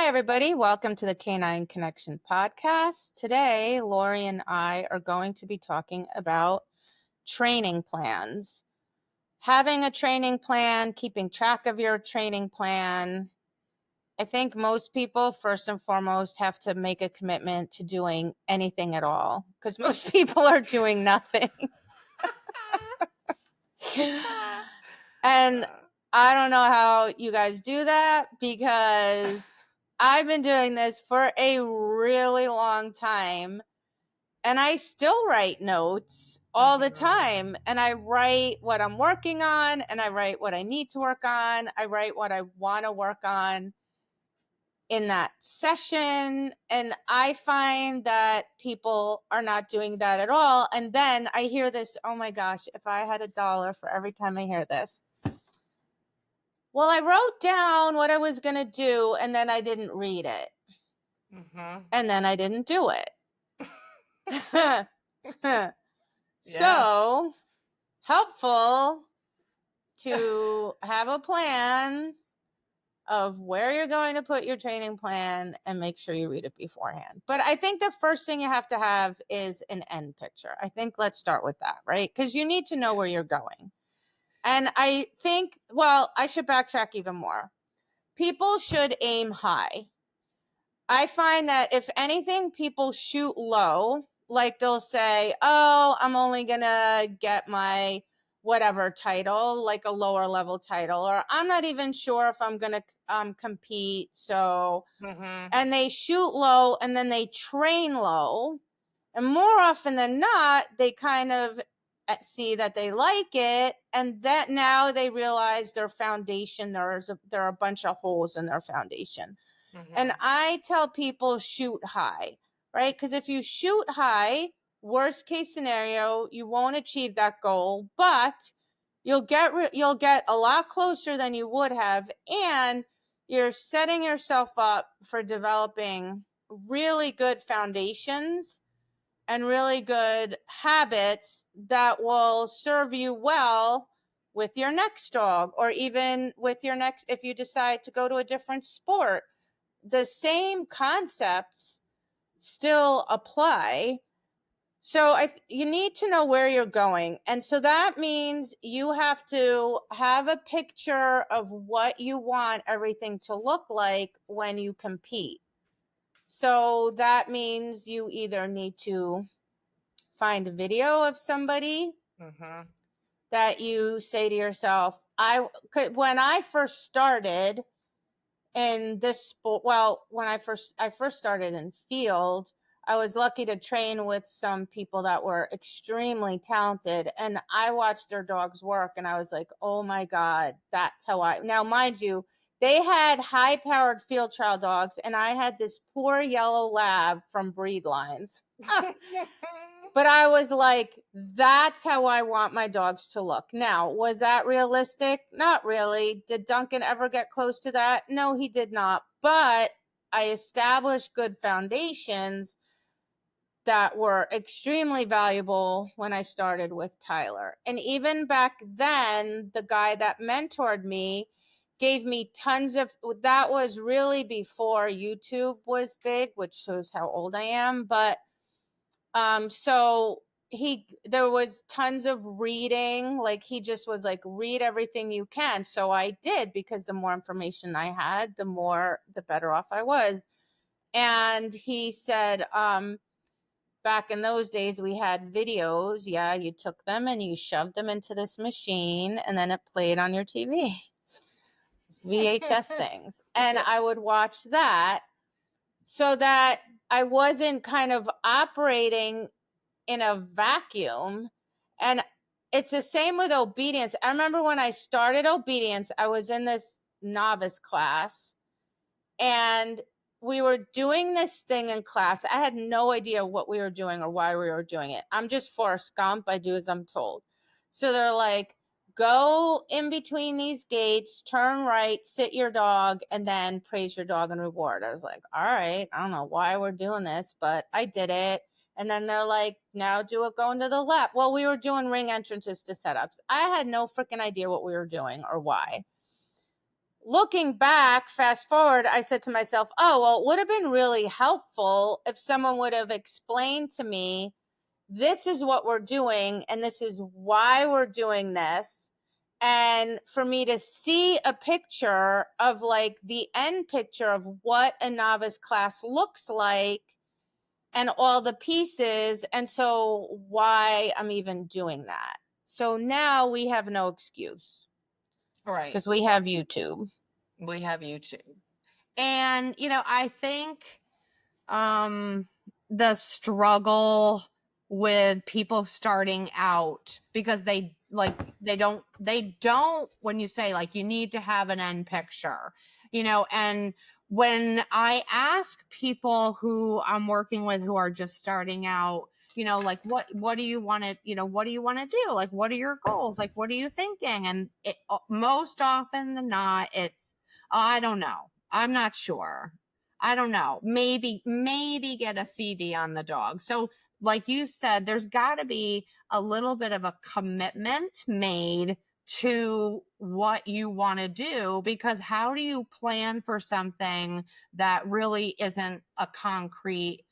everybody. Welcome to the Canine Connection podcast. Today, Laurie and I are going to be talking about training plans. Having a training plan, keeping track of your training plan. I think most people, first and foremost, have to make a commitment to doing anything at all because most people are doing nothing. And I don't know how you guys do that because I've been doing this for a really long time and I still write notes all the time. And I write what I'm working on and I write what I need to work on. I write what I want to work on in that session. And I find that people are not doing that at all. And then I hear this, oh my gosh, if I had $1 for every time I hear this. Well, I wrote down what I was going to do and then I didn't read it. And then I didn't do it. So, helpful to have a plan of where you're going to put your training plan and make sure you read it beforehand. But I think the first thing you have to have is an end picture. I think let's start with that, right? Because you need to know where you're going. And I think, well, I should backtrack even more. People should aim high. I find that if anything, people shoot low. Like they'll say, oh, I'm only going to get my whatever title, like a lower level title, or I'm not even sure if I'm going to compete. So, and they shoot low and then they train low. And more often than not, they kind of see that they like it. And that now they realize their foundation, there are a bunch of holes in their foundation. And I tell people shoot high, right? Because if you shoot high, worst case scenario, you won't achieve that goal, but you'll get a lot closer than you would have, and you're setting yourself up for developing really good foundations and really good habits that will serve you well with your next dog, or even with your next, if you decide to go to a different sport. The same concepts still apply. So you need to know where you're going. And so that means you have to have a picture of what you want everything to look like when you compete. So that means you either need to find a video of somebody that you say to yourself, when I first started in this sport, well, when I first started in field, I was lucky to train with some people that were extremely talented, and I watched their dogs work and I was like, oh my God, that's how now mind you, they had high powered field trial dogs and I had this poor yellow lab from breed lines. But I was like, that's how I want my dogs to look. Now, was that realistic? Not really. Did Duncan ever get close to that? No, he did not. But I established good foundations that were extremely valuable when I started with Tyler. And even back then, the guy that mentored me gave me tons of, that was really before YouTube was big, which shows how old I am. But so there was tons of reading, like he just was like, read everything you can. So I did, because the more information I had, the better off I was. And he said, back in those days we had videos. Yeah, you took them and you shoved them into this machine and then it played on your TV. VHS things. And I would watch that so that I wasn't kind of operating in a vacuum. And it's the same with obedience. I remember when I started obedience, I was in this novice class and we were doing this thing in class. I had no idea what we were doing or why we were doing it. I'm just Forrest Gump. I do as I'm told. So they're like, go in between these gates, turn right, sit your dog, and then praise your dog and reward. I was like, all right, I don't know why we're doing this, but I did it. And then they're like, now do it going to the left. Well, we were doing ring entrances to setups. I had no freaking idea what we were doing or why. looking back, fast forward, I said to myself, oh, well, it would have been really helpful if someone would have explained to me, this is what we're doing and this is why we're doing this. And for me to see a picture of like the end picture of what a novice class looks like and all the pieces. And so why I'm even doing that. So now we have no excuse Right. because we have YouTube. We have YouTube. And, I think um the struggle with people starting out because they don't when you say like you need to have an end picture, and when I ask people who I'm working with who are just starting out, like what do you want to, what do you want to do, like what are your goals, like what are you thinking, and most often than not it's, I don't know, I'm not sure, I don't know. Maybe get a CD on the dog. So, like you said, there's got to be a little bit of a commitment made to what you want to do, because how do you plan for something that really isn't a concrete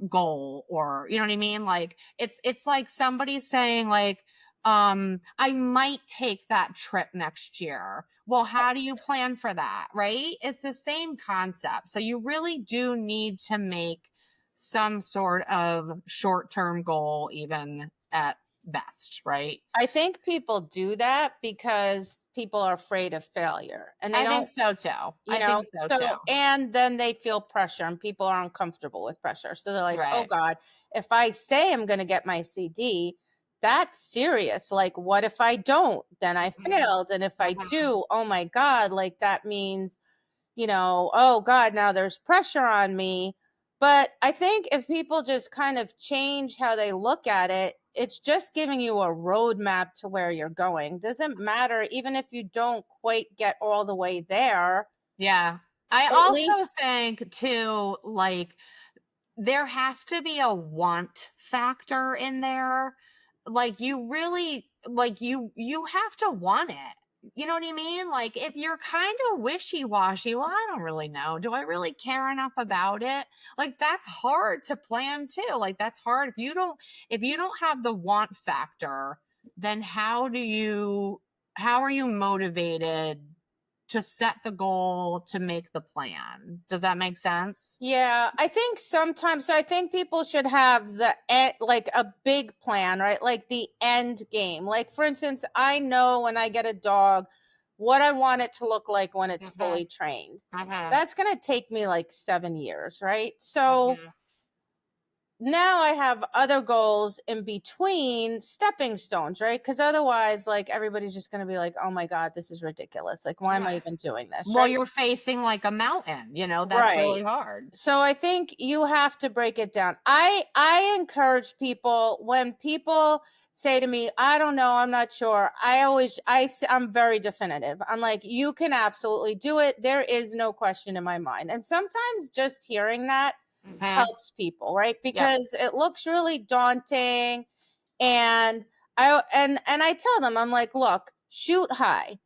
goal, or you know what I mean? Like it's like somebody saying like, I might take that trip next year. Well, how do you plan for that, right? It's the same concept. So you really do need to make some sort of short-term goal, even at best, right? I think people do that because people are afraid of failure and they I think don't, so too. you I know, think so too. so, and then they feel pressure and people are uncomfortable with pressure. So they're like, oh Right. God, if I say I'm going to get my CD, that's serious. Like, what if I don't? Then I Mhm. failed. And if I Mhm. do, oh my God, like that means, oh God, now there's pressure on me. But I think if people just kind of change how they look at it, it's just giving you a roadmap to where you're going. Doesn't matter, even if you don't quite get all the way there, Yeah. I at also least, think too, like there has to be a want factor in there. Like you really, like you have to want it. You know what I mean? Like if you're kind of wishy-washy, well, I don't really know. Do I really care enough about it? Like that's hard to plan too. Like that's hard if you don't have the want factor, then how are you motivated to set the goal, to make the plan? Does that make sense? yeah, I think sometimes, so I think people should have like a big plan, right? Like the end game. Like, for instance, I know when I get a dog, what I want it to look like when it's Mhm. fully trained. Mhm. That's going to take me like 7 years, right? So, Mhm. now I have other goals in between, stepping stones, right? Because otherwise, like everybody's just going to be like, oh my God, this is ridiculous. Like, why am I Right. even doing this, Well, right? you're facing like a mountain, that's Right. really hard. So I think you have to break it down. I encourage people, when people say to me, I don't know, I'm not sure. I'm very definitive. I'm like, you can absolutely do it. There is no question in my mind. And sometimes just hearing that Mhm. helps people, right? Yep. Because it looks really daunting, and I tell them, I'm like, look, shoot high.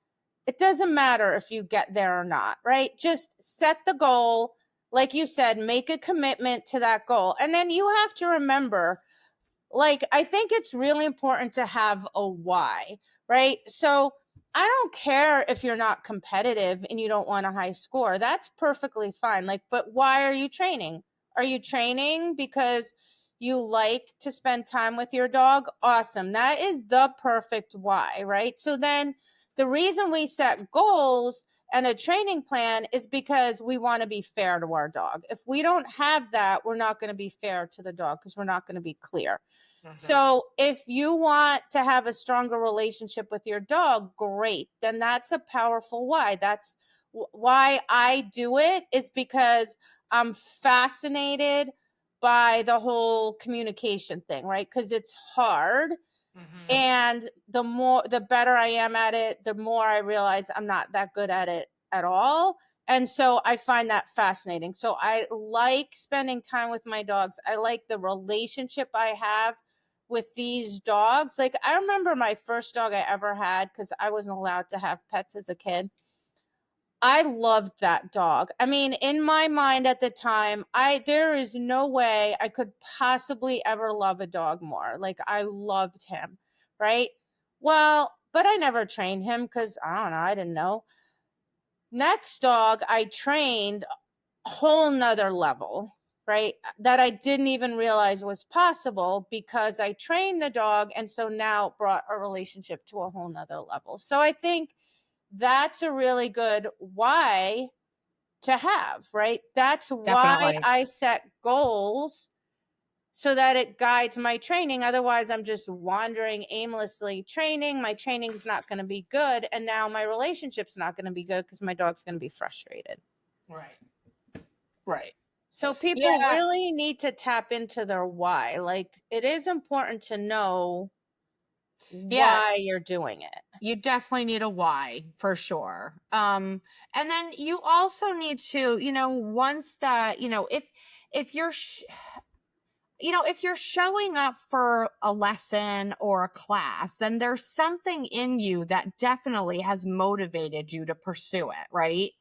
It doesn't matter if you get there or not, right? Just set the goal. Like you said, make a commitment to that goal. And then you have to remember, like, I think it's really important to have a why, right? So I don't care if you're not competitive and you don't want a high score. That's perfectly fine. Like, but why are you training? Are you training because you like to spend time with your dog? Awesome. That is the perfect why, right? So then the reason we set goals and a training plan is because we want to be fair to our dog. If we don't have that, we're not going to be fair to the dog because we're not going to be clear. Mhm. So if you want to have a stronger relationship with your dog, great. Then that's a powerful why. That's why I do it, is because I'm fascinated by the whole communication thing, right? Because it's hard. Mhm. And the better I am at it, the more I realize I'm not that good at it at all. And so I find that fascinating. So I like spending time with my dogs. I like the relationship I have with these dogs. Like, I remember my first dog I ever had, because I wasn't allowed to have pets as a kid. I loved that dog. I mean, in my mind at the time, there is no way I could possibly ever love a dog more. Like I loved him, right? Well, but I never trained him because I don't know, I didn't know. Next dog I trained a whole nother level, right? That I didn't even realize was possible because I trained the dog and so now it brought our relationship to a whole nother level. So I think that's a really good why to have, right? That's why Definitely. I set goals so that it guides my training. Otherwise, I'm just wandering aimlessly training. My training's not going to be good. And now my relationship's not going to be good because my dog's going to be frustrated. Right. Right. So people Yeah. really need to tap into their why. Like it is important to know Yeah. why you're doing it. You definitely need a why for sure. And then you also need to, once that, if you're if you're showing up for a lesson or a class, then there's something in you that definitely has motivated you to pursue it, right?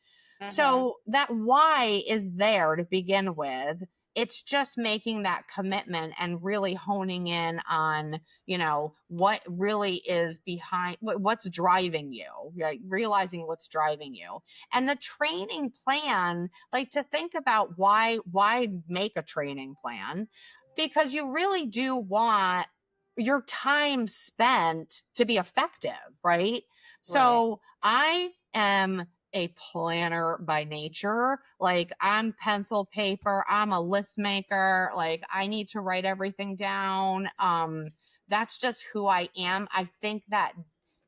Mm-hmm. So that why is there to begin with. It's just making that commitment and really honing in on, what really is behind what's driving you, right? Realizing what's driving you. And the training plan, like to think about why make a training plan, because you really do want your time spent to be effective, right? Right. So I am a planner by nature. Like I'm pencil paper, I'm a list maker. Like I need to write everything down. That's just who I am. I think that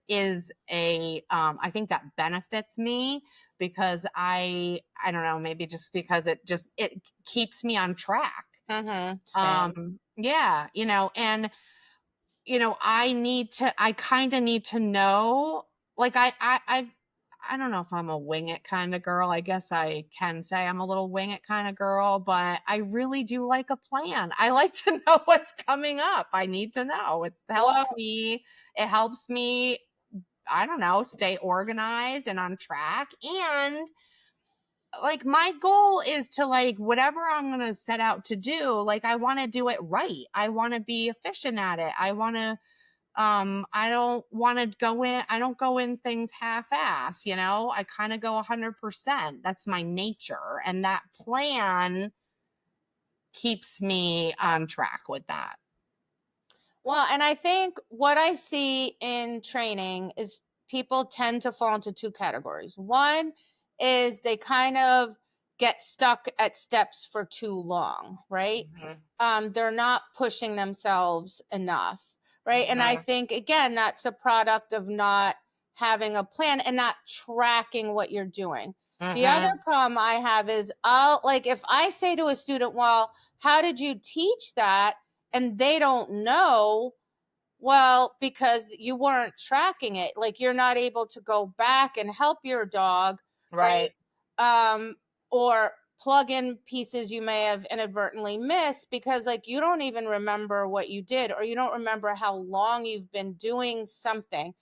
I think that benefits me because I don't know, maybe just because it keeps me on track. Mm-hmm. Same. Yeah, and I kind of need to know, like, I don't know if I'm a wing it kind of girl. I guess I can say I'm a little wing it kind of girl, but I really do like a plan. I like to know what's coming up. I need to know. Well, It helps me, I don't know, stay organized and on track. And like my goal is to, like, whatever I'm going to set out to do, like I want to do it right. I want to be efficient at it. I don't want to go in, I don't go in things half ass, I kind of go 100%. That's my nature. And that plan keeps me on track with that. well, and I think what I see in training is people tend to fall into two categories. One is they kind of get stuck at steps for too long, right? Mhm. They're not pushing themselves enough, right? And I Mhm. think again, that's a product of not having a plan and not tracking what you're doing. The other Mhm. problem I have is I'll like if I say to a student, well, how did you teach that? And they don't know, well, because you weren't tracking it. Like you're not able to go back and help your dog, right? Right. Um, or plug in pieces you may have inadvertently missed because like you don't even remember what you did or you don't remember how long you've been doing something.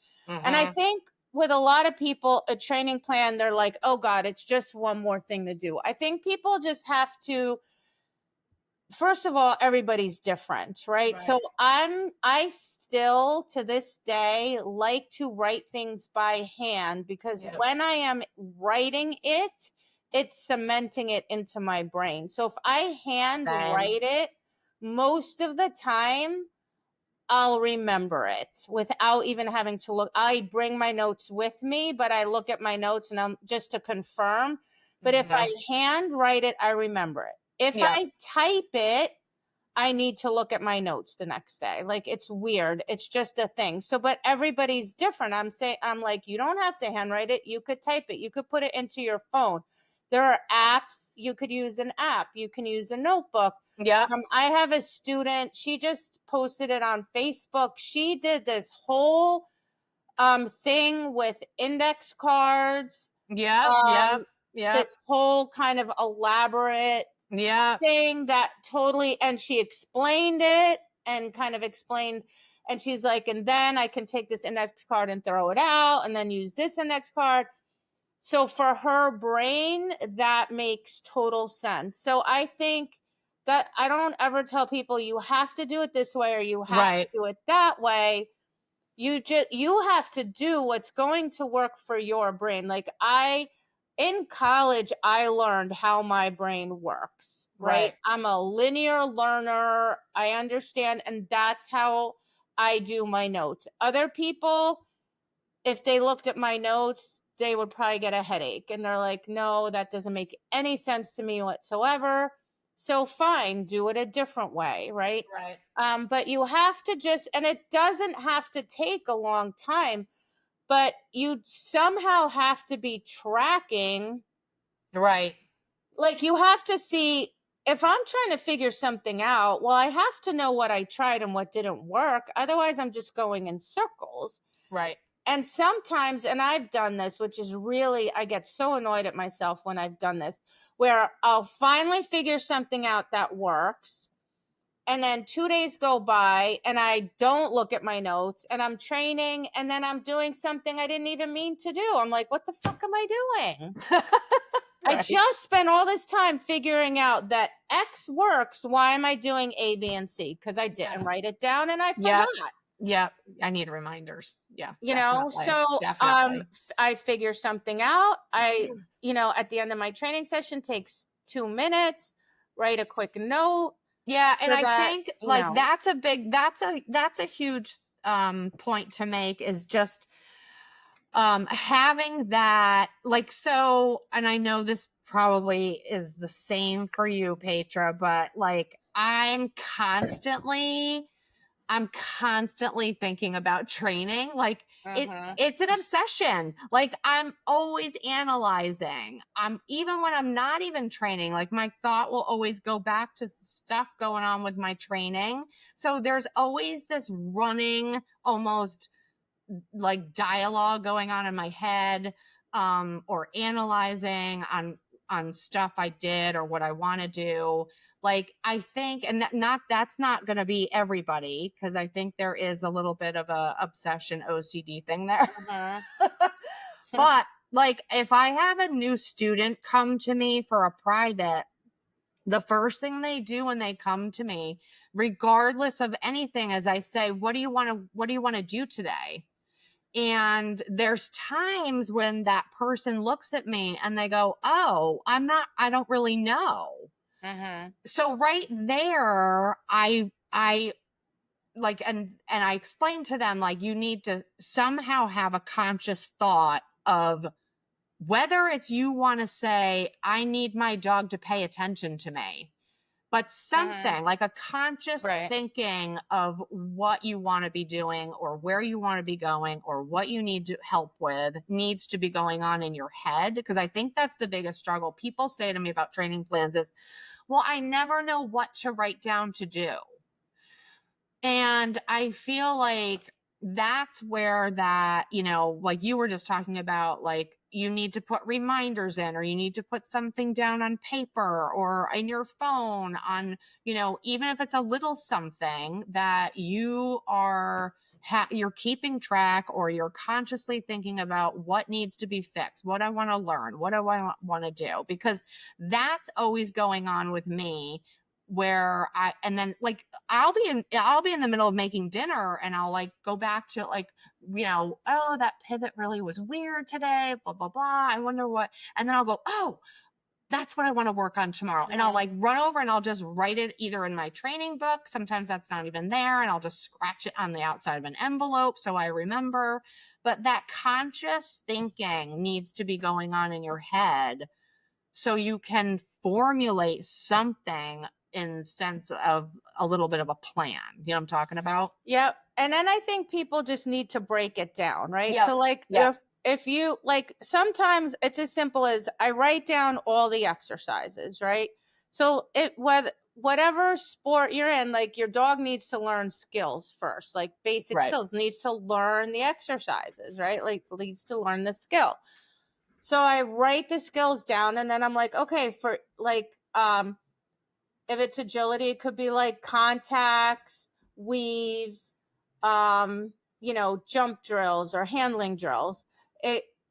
And I Mhm. think with a lot of people, a training plan, they're like, oh God, it's just one more thing to do. I think people just have to, first of all, everybody's different, right? So Right. I still to this day like to write things by hand because Yep. when I am writing it, it's cementing it into my brain. So if I hand Same. write it, most of the time I'll remember it without even having to look. I bring my notes with me, but I look at my notes and I'm just to confirm. But if I Mhm. hand write it, I remember it. If Yep. I type it, I need to look at my notes the next day. Like it's weird. It's just a thing. So, but everybody's different. I'm like, you don't have to handwrite it. You could type it. You could put it into your phone. There are apps. You could use an app. You can use a notebook. Yep. I have a student. She just posted it on Facebook. She did this whole thing with index cards. Yep. Um, Yep. Yep. this whole kind of elaborate Yep. thing that totally, and she explained it and kind of explained, and she's like, and then I can take this index card and throw it out and then use this index card. So for her brain, that makes total sense. So I think that I don't ever tell people you have to do it this way or you have to Right. do it that way. You have to do what's going to work for your brain. Like I in college I learned how my brain works, right? Right. I'm a linear learner. I understand, and that's how I do my notes. Other people, if they looked at my notes, they would probably get a headache. And they're like, no, that doesn't make any sense to me whatsoever. So fine, do it a different way, right? Right. But you have to just, and it doesn't have to take a long time, but you somehow have to be tracking. Right. Like you have to see if I'm trying to figure something out, well, I have to know what I tried and what didn't work. Otherwise, I'm just going in circles. Right. And sometimes, and I've done this, which is really, I get so annoyed at myself when I've done this, where I'll finally figure something out that works. And then 2 days go by and I don't look at my notes and I'm training and then I'm doing something I didn't even mean to do. I'm like, what the fuck am I doing? I Right. just spent all this time figuring out that X works. Why am I doing A, B, and C? Because I didn't write it down and I Yep. forgot. Yep. I need reminders. Yeah, definitely. So Definitely. I figure something out. At the end of my training session takes 2 minutes, write a quick note Yeah, and so I that, think like that's a huge point to make, is just having that, like, so, and I know this probably is the same for you, Petra, but like I'm constantly thinking about training. Like uh-huh. it's an obsession. Like I'm always analyzing. I'm even when I'm not even training, like my thought will always go back to stuff going on with my training. So there's always this running, almost like dialogue going on in my head, or analyzing on stuff I did or what I want to do. Like I think, and that's not going to be everybody, because I think there is a little bit of a obsession OCD thing there. Uh-huh. But like if I have a new student come to me for a private, the first thing they do when they come to me, regardless of anything, is I say, what do you want to do today? And there's times when that person looks at me and they go, oh, I don't really know. Uh-huh. So right there, I like, and I explain to them, like, you need to somehow have a conscious thought of whether it's you want to say, I need my dog to pay attention to me, but Uh-huh. something like a conscious Right. thinking of what you want to be doing or where you want to be going or what you need to help with needs to be going on in your head. Because I think that's the biggest struggle. People say to me about training plans is, well, I never know what to write down to do. And I feel like that's where that, like you were just talking about, like you need to put reminders in, or you need to put something down on paper or in your phone on, even if it's a little something that you are you're keeping track, or you're consciously thinking about what needs to be fixed, what I want to learn, what do I want to do, because that's always going on with me, where and then like I'll be in the middle of making dinner and I'll like go back to like, oh, that pivot really was weird today, blah, blah, blah. I wonder what, and then I'll go, oh, that's what I want to work on tomorrow. And I'll Uh-huh. like run over and I'll just write it either in my training book. Sometimes that's not even there. And I'll just scratch it on the outside of an envelope so I remember. But that conscious thinking needs to be going on in your head so you can formulate something in sense of a little bit of a plan. You know what I'm talking about? Yep. And then I think people just need to break it down, right? Yep. So like Yep. if you like sometimes it's as simple as I write down all the exercises, right? So whatever sport you're in, like your dog needs to learn skills first, like basic Right. skills, needs to learn the exercises, right? Like needs to learn the skill. So I write the skills down and then I'm like, okay, for like if it's agility, it could be like contacts, weaves, jump drills or handling drills.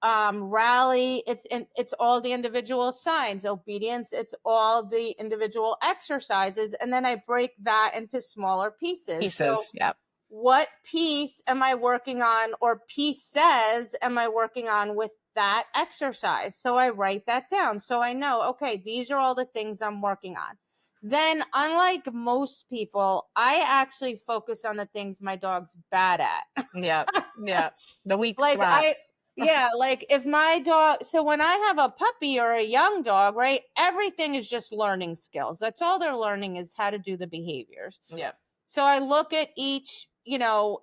Rally, it's all the individual signs. Obedience, it's all the individual exercises, and then I break that into smaller pieces. So Yep. what piece am I working on, or pieces am I working on with that exercise? So I write that down so I know, okay, these are all the things I'm working on. Then, unlike most people, I actually focus on the things my dog's bad at. Yep. Yep. The weak Like spots. yeah, like if my dog, so when I have a puppy or a young dog, right, everything is just learning skills. That's all they're learning, is how to do the behaviors. Yep. So I look at each,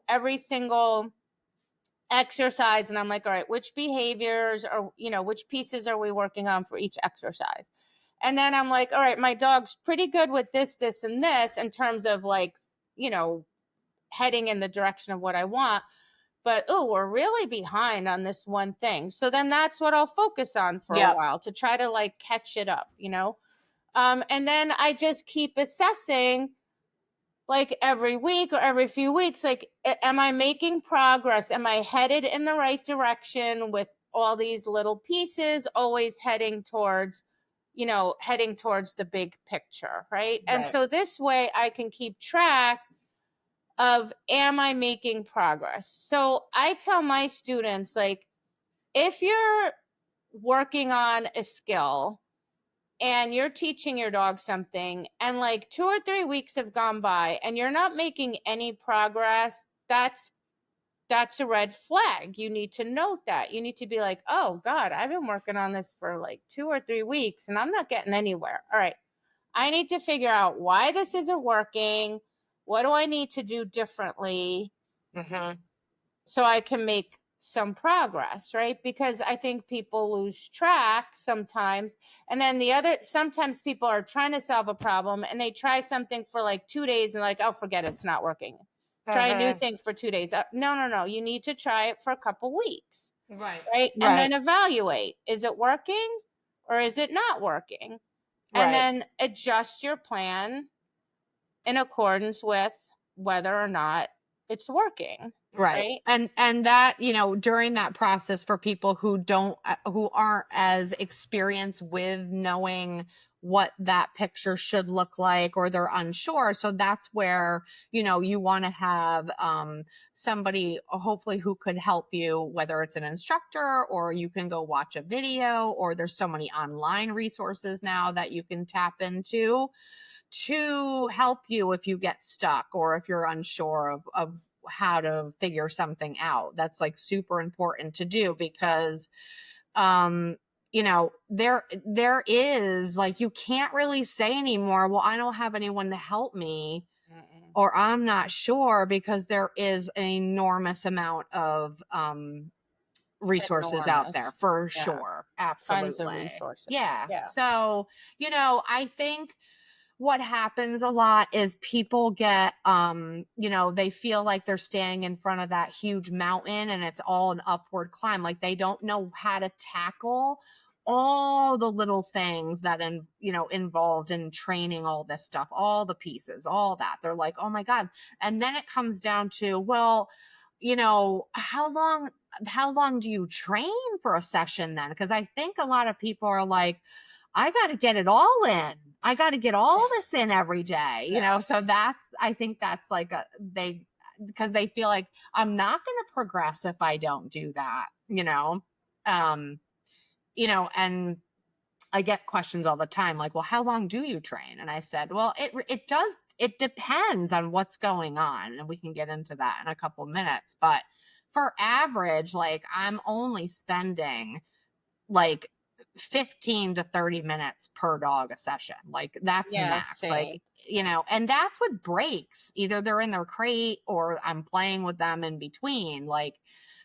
every single exercise, and I'm like, all right, which behaviors are, which pieces are we working on for each exercise? And then I'm like, all right, my dog's pretty good with this, this, and this in terms of like, heading in the direction of what I want. But we're really behind on this one thing. So then that's what I'll focus on for a Yep. while to try to like catch it up, and then I just keep assessing, like every week or every few weeks, like, am I making progress? Am I headed in the right direction with all these little pieces, always heading towards, the big picture, right? And Right. so this way I can keep track of, am I making progress? So I tell my students, like, if you're working on a skill and you're teaching your dog something, and like 2 or 3 weeks have gone by and you're not making any progress, that's a red flag. You need to note that. You need to be like, oh God, I've been working on this for like 2 or 3 weeks and I'm not getting anywhere. All right, I need to figure out why this isn't working. What do I need to do differently so I can make some progress, right? Because I think people lose track sometimes. And then sometimes people are trying to solve a problem and they try something for like 2 days and like, oh, forget it, it's not working. Try a new thing for 2 days. No. You need to try it for a couple weeks, Right. right? And then evaluate. Is it working or is it not working? And then adjust your plan in accordance with whether or not it's working. Right. Right. And that, during that process, for people who aren't as experienced with knowing what that picture should look like, or they're unsure. So that's where, you want to have somebody hopefully who could help you, whether it's an instructor or you can go watch a video, or there's so many online resources now that you can tap into to help you if you get stuck or if you're unsure of how to figure something out. That's like super important to do, because there is, like, you can't really say anymore, well, I don't have anyone to help me, or I'm not sure, because there is an enormous amount of resources out there, Enormous. for Yeah. sure. Tons of Absolutely. resources. Yeah. Yeah. So, I think what happens a lot is people get they feel like they're standing in front of that huge mountain and it's all an upward climb. Like, they don't know how to tackle all the little things that involved in training all this stuff, all the pieces, all that. They're like, oh my God. And then it comes down to, well, how long do you train for a session then? Because I think a lot of people are like, I got to get it all in. I got to get all this in every day, So I think that's like because they feel like, I'm not going to progress if I don't do that, um, and I get questions all the time, like, well, how long do you train? And I said, well, it depends on what's going on. And we can get into that in a couple minutes. But for average, like, I'm only spending like 15 to 30 minutes per dog a session. Like, that's Yeah. max. Like, Same. and that's with breaks. Either they're in their crate or I'm playing with them in between. Like,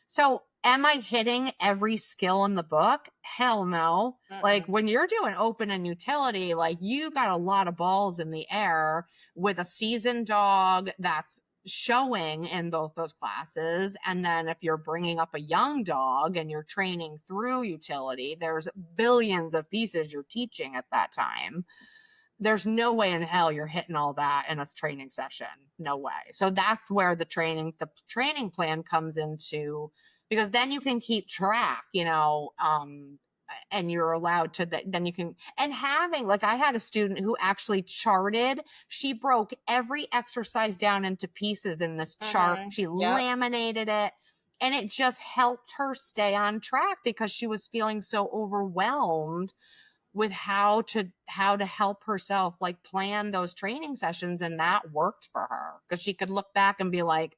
so am I hitting every skill in the book? Hell no. Like, when you're doing open and utility, like, you got a lot of balls in the air with a seasoned dog that's showing in both those classes. And then if you're bringing up a young dog and you're training through utility, there's billions of pieces you're teaching at that time. There's no way in hell you're hitting all that in a training session. No way. So that's where the training plan comes into because then you can keep track, and you're allowed to then you can, and having, like, I had a student who actually charted. She broke every exercise down into pieces in this chart. She Yep. laminated it, and it just helped her stay on track because she was feeling so overwhelmed with how to help herself, like, plan those training sessions, and that worked for her because she could look back and be like,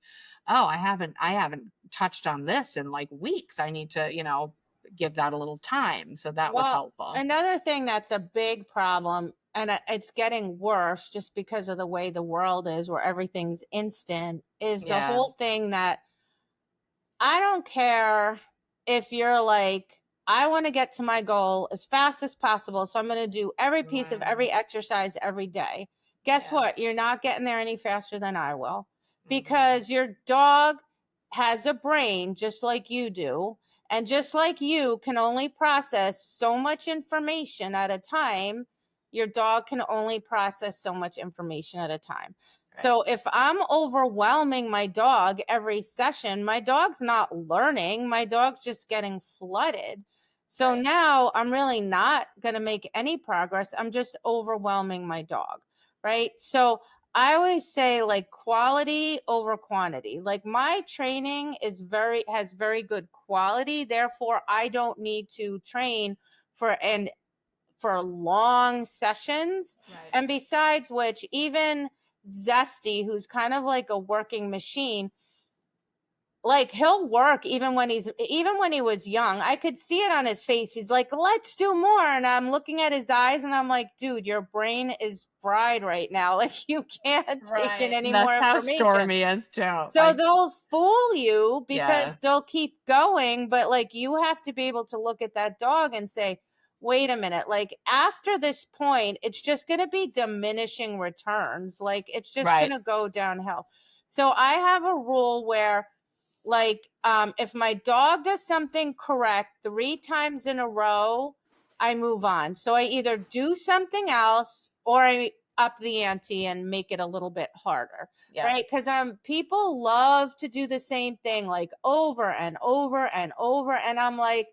oh, I haven't touched on this in like weeks. I need to, give that a little time. So that was Well, helpful. another thing that's a big problem, and it's getting worse just because of the way the world is, where everything's instant, is the Yeah. whole thing that I don't care if you're like, I want to get to my goal as fast as possible. So I'm going to do every piece of every exercise every day. Guess Yeah. what? You're not getting there any faster than I will, Mhm. because your dog has a brain just like you do. And just like you can only process so much information at a time, your dog can only process so much information at a time. So if I'm overwhelming my dog every session, my dog's not learning. My dog's just getting flooded. So Right. now I'm really not going to make any progress. I'm just overwhelming my dog. Right. So I always say, like, quality over quantity. Like, my training has very good quality. Therefore, I don't need to train for long sessions. Right. And besides which, even Zesty, who's kind of like a working machine, like, he'll work even when he was young. I could see it on his face. He's like, let's do more. And I'm looking at his eyes and I'm like, dude, your brain is fried right now. Like, you can't take in any more That's how information. Stormy is too. So they'll fool you because Yeah. they'll keep going, but like, you have to be able to look at that dog and say, wait a minute, like, after this point, it's just going to be diminishing returns. Like, it's just going Right. to go downhill. So I have a rule where, like, if my dog does something correct 3 times in a row, I move on. So I either do something else or I up the ante and make it a little bit harder. Yeah. Right? Because people love to do the same thing, like, over and over and over. And I'm like,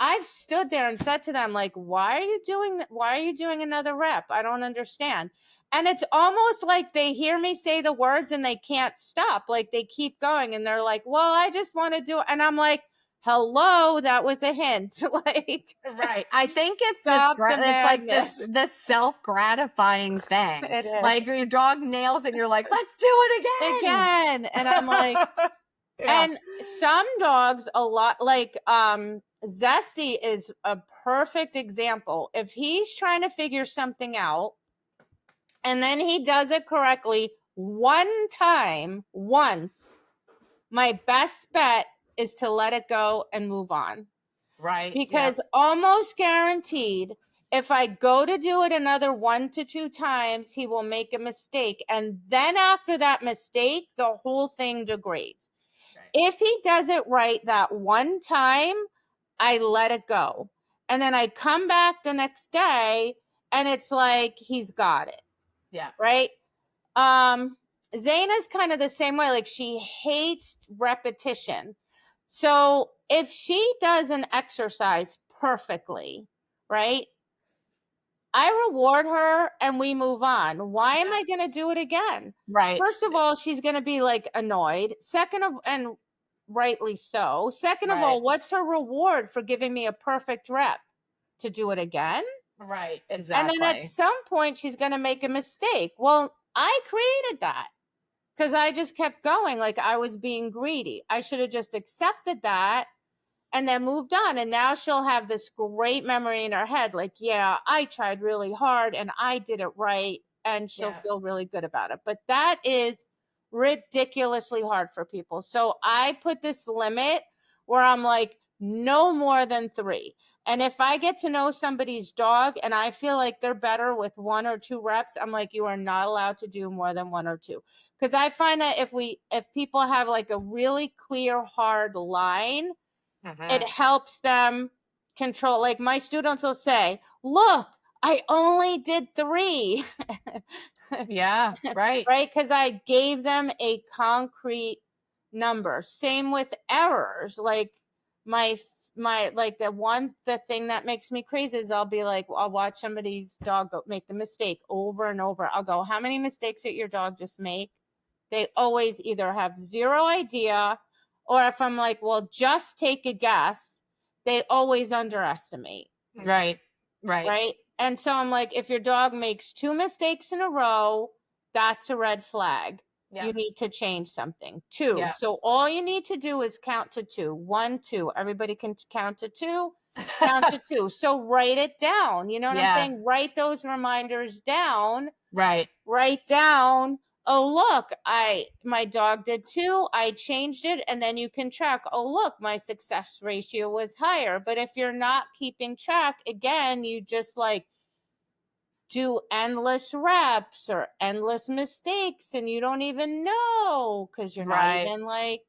I've stood there and said to them, like, why are you doing another rep? I don't understand. And it's almost like they hear me say the words and they can't stop. Like, they keep going and they're like, well, I just want to do it. And I'm like, hello, that was a hint. Like, Right. I think it's stop the it's like this madness. this self-gratifying thing. It is. Like, your dog nails it and you're like, let's do it again. Again. And I'm like, Yeah. and some dogs, a lot, like, Zesty is a perfect example. If he's trying to figure something out and then he does it correctly once, my best bet is to let it go and move on. Right. Because almost guaranteed, if I go to do it another 1 to 2 times, he will make a mistake. And then after that mistake, the whole thing degrades. Right. If he does it right that one time, I let it go. And then I come back the next day and it's like, he's got it. Yeah. Right? Zaina's kind of the same way. Like, she hates repetition. So if she does an exercise perfectly, right, I reward her and we move on. Why am I going to do it again? Right. First of all, she's going to be like annoyed. And rightly so. Second of Right. all, what's her reward for giving me a perfect rep? To do it again? Right. And Exactly. then at some point, she's going to make a mistake. Well, I created that because I just kept going like I was being greedy. I should have just accepted that and then moved on. And now she'll have this great memory in her head, like, yeah, I tried really hard and I did it right. And she'll feel really good about it. But that is ridiculously hard for people. So I put this limit where I'm like, no more than 3. And if I get to know somebody's dog and I feel like they're better with 1 or 2 reps, I'm like, you are not allowed to do more than 1 or 2. Because I find that if people have like a really clear, hard line, it helps them control. Like, my students will say, look, I only did 3. Yeah. Right. Right? Because I gave them a concrete number. Same with errors. Like the thing that makes me crazy is I'll be like, I'll watch somebody's dog make the mistake over and over. I'll go, how many mistakes did your dog just make? They always either have zero idea, or if I'm like, well, just take a guess, they always underestimate. Right. Right. Right. And so I'm like, if your dog makes 2 mistakes in a row, that's a red flag. Yeah. You need to change something. 2. Yeah. So all you need to do is count to 2. 1, 2. Everybody can count to 2. Count to 2. So write it down. You know what I'm Yeah. saying? Write those reminders down. Right. Write down, oh look, my dog did 2, I changed it, and then you can track, oh look, my success ratio was higher. But if you're not keeping track, again, you just like do endless reps or endless mistakes, and you don't even know because you're not Right. even like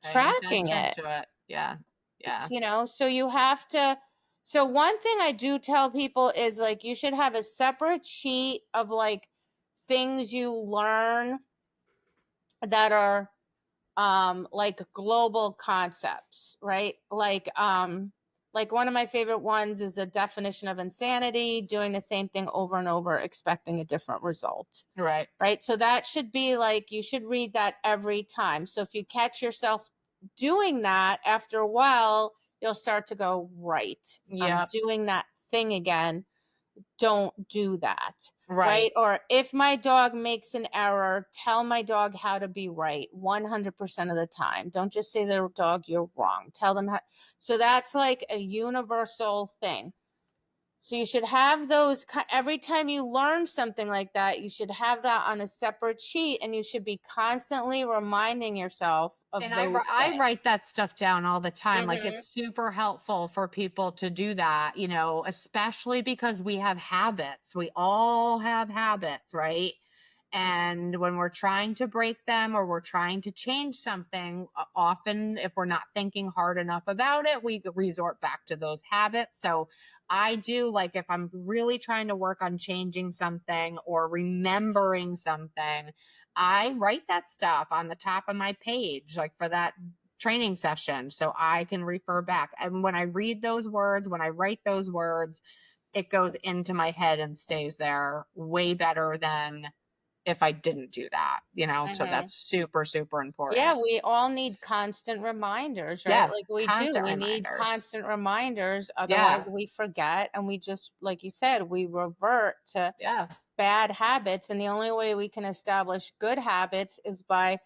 Paying tracking attention it. to it. Yeah. Yeah. So you have to. So one thing I do tell people is like you should have a separate sheet of like things you learn that are like global concepts, right? Like one of my favorite ones is the definition of insanity, doing the same thing over and over, expecting a different result. Right. Right. So that should be like, you should read that every time. So if you catch yourself doing that after a while, you'll start to go, right, I'm Yep. doing that thing again. Don't do that. Right. Right. Or if my dog makes an error, tell my dog how to be right 100% of the time. Don't just say to the dog, you're wrong. Tell them how. So that's like a universal thing. So you should have those every time you learn something like that, you should have that on a separate sheet, and you should be constantly reminding yourself of And those I things. write that stuff down all the time. Like Mm-hmm. it's super helpful for people to do that, especially because we have habits. We all have habits, right? And when we're trying to break them or we're trying to change something, often if we're not thinking hard enough about it, we resort back to those habits. So I do, like, if I'm really trying to work on changing something or remembering something, I write that stuff on the top of my page, like for that training session, so I can refer back. And when I read those words, when I write those words, it goes into my head and stays there way better than if I didn't do that, so Mm-hmm. that's super, super Yeah, important. we all need constant reminders, right? Yeah, Like we do. constant We need reminders. constant reminders. Otherwise, Yeah, we forget, and we just, like you said, we revert to yeah, bad habits. And the only way we can establish good habits is by,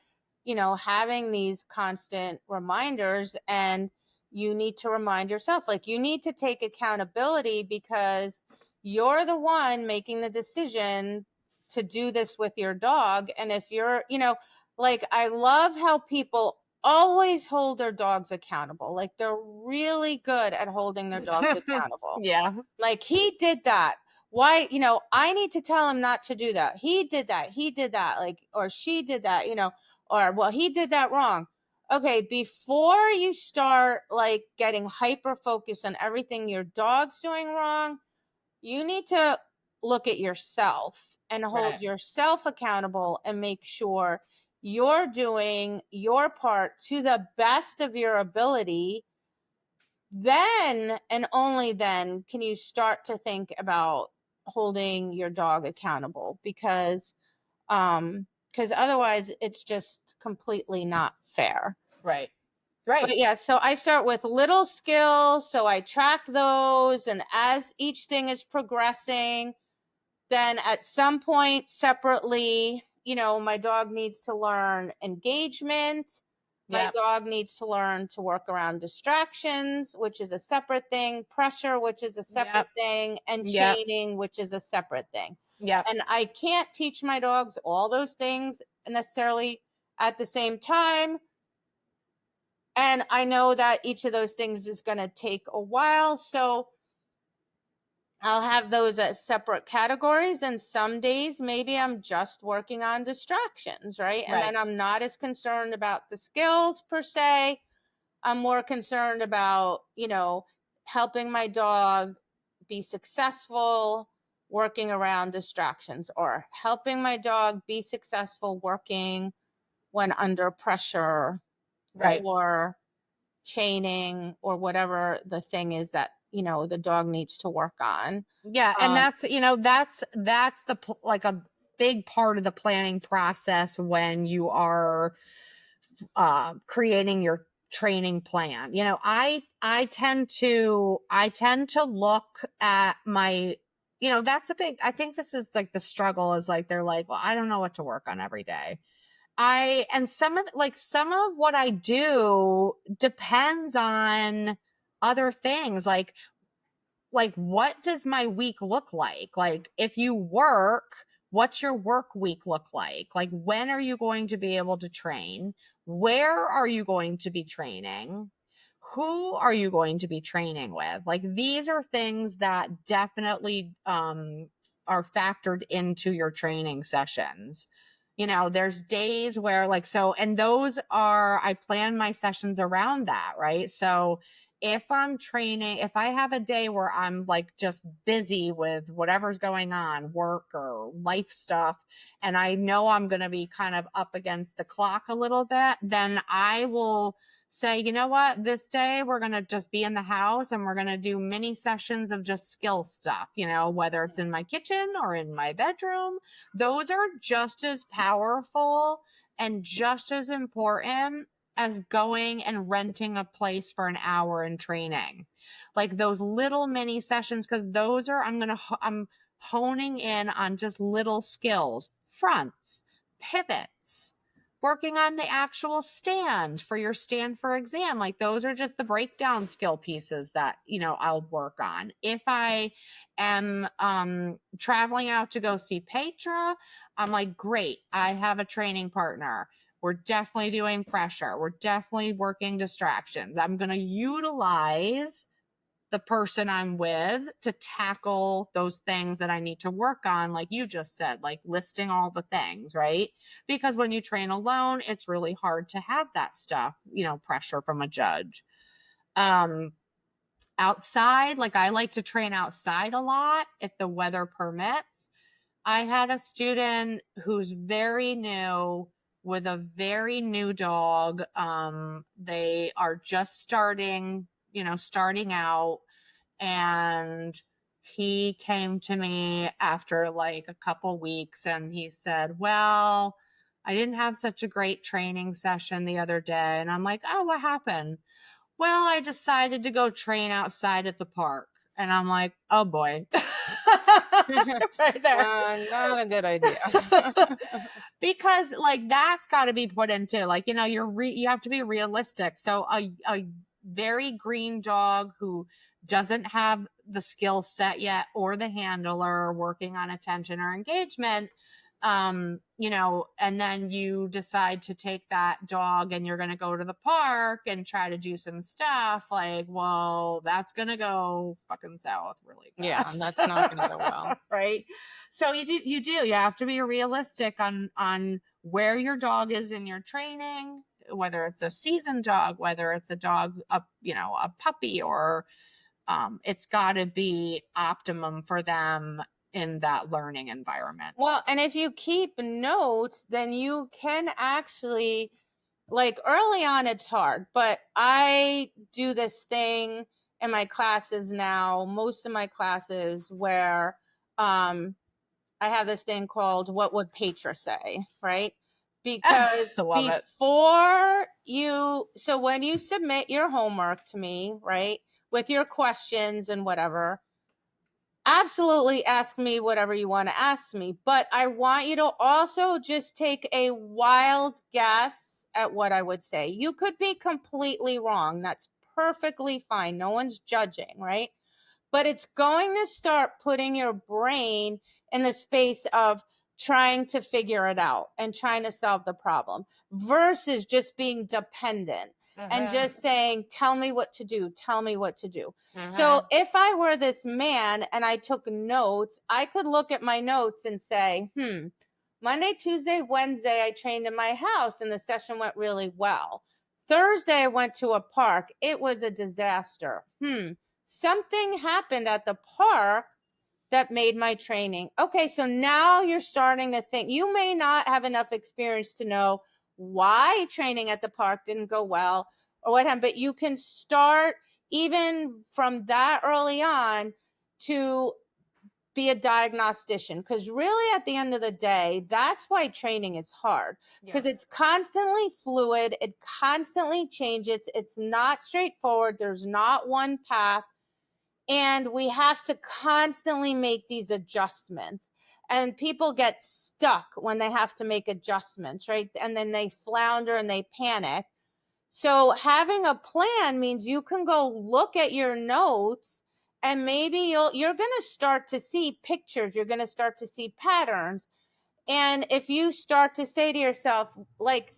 having these constant reminders. And you need to remind yourself, like, you need to take accountability because you're the one making the decision to do this with your dog. And if you're, like, I love how people always hold their dogs accountable. Like, they're really good at holding their dogs accountable. yeah, Like, he did that. Why, I need to tell him not to do that. He did that. He did that. Like, or she did that, or, well, he did that wrong. Okay, before you start like getting hyper focused on everything your dog's doing wrong, you need to look at yourself and hold right, yourself accountable and make sure you're doing your part to the best of your ability. Then and only then can you start to think about holding your dog accountable, because otherwise it's just completely not fair. right, But right. yeah, so I start with little skills, so I track those, and as each thing is progressing, then at some point separately, my dog needs to learn engagement. My Yep, dog needs to learn to work around distractions, which is a separate thing, pressure, which is a separate yep, thing, and yep, chaining, which is a separate thing. yep. And I can't teach my dogs all those things necessarily at the same time. And I know that each of those things is going to take a while. So I'll have those as separate categories. And some days, maybe I'm just working on distractions, right? And Right. then I'm not as concerned about the skills per se. I'm more concerned about, helping my dog be successful working around distractions, or helping my dog be successful working when under pressure Right. or chaining or whatever the thing is that, the dog needs to work on. Yeah, and that's that's the like a big part of the planning process when you are creating your training plan. I tend to look at my, that's a big, I think this is like the struggle is like they're like, well, I don't know what to work on every day. And some of what I do depends on other things, like what does my week look like if you work, what's your work week look like when are you going to be able to train, where are you going to be training, who are you going to be training with? Like these are things that definitely are factored into your training sessions. There's days where and those are, I plan my sessions around that, right? So if I'm training, if I have a day where I'm like just busy with whatever's going on, work or life stuff, and I know I'm going to be kind of up against the clock a little bit, then I will say, you know what, this day we're going to just be in the house and we're going to do mini sessions of just skill stuff, whether it's in my kitchen or in my bedroom. Those are just as powerful and just as important as going and renting a place for an hour and training. Like those little mini sessions, because those are, I'm honing in on just little skills, fronts, pivots, working on the actual stand for your stand for exam. Like those are just the breakdown skill pieces that, I'll work on. If I am traveling out to go see Petra, I'm like, great, I have a training partner. We're definitely doing pressure. We're definitely working distractions. I'm going to utilize the person I'm with to tackle those things that I need to work on, like you just said, like listing all the things, right? Because when you train alone, it's really hard to have that stuff, pressure from a judge. Outside, like I like to train outside a lot if the weather permits. I had a student who's very new with a very new dog. They are just starting out, and he came to me after like a couple weeks and he said, well, I didn't have such a great training session the other day. And I'm like, oh, what happened? Well, I decided to go train outside at the park. And I'm like, oh boy. Right there. Not a good idea. Because like that's got to be put into like, you have to be realistic. So a very green dog who doesn't have the skill set yet or the handler working on attention or engagement, and then you decide to take that dog and you're going to go to the park and try to do some stuff, like, well, that's going to go fucking south really fast. Yeah, that's not going to go well. Right. So you have to be realistic on where your dog is in your training, whether it's a seasoned dog, whether it's a dog, a puppy, or it's got to be optimum for them in that learning environment. Well, and if you keep notes, then you can actually, like early on, it's hard, but I do this thing in my classes now, most of my classes, where I have this thing called What Would Petra Say, right? Because I love it. so when you submit your homework to me, right, with your questions and whatever, absolutely ask me whatever you want to ask me, but I want you to also just take a wild guess at what I would say. You could be completely wrong. That's perfectly fine. No one's judging, right? But it's going to start putting your brain in the space of trying to figure it out and trying to solve the problem versus just being dependent and just saying, tell me what to do, tell me what to do. So if I were this man and I took notes, I could look at my notes and say, Monday, Tuesday, Wednesday, I trained in my house and the session went really well. Thursday, I went to a park. It was a disaster. Something happened at the park that made my training. Okay, so now you're starting to think. You may not have enough experience to know why training at the park didn't go well or what happened, but you can start even from that early on to be a diagnostician, because really at the end of the day, that's why training is hard, because it's constantly fluid, it constantly changes, it's not straightforward, there's not one path, and we have to constantly make these adjustments. And people get stuck when they have to make adjustments, right? And then they flounder and they panic. So having a plan means you can go look at your notes, and maybe you're going to start to see pictures, you're going to start to see patterns. And if you start to say to yourself, like,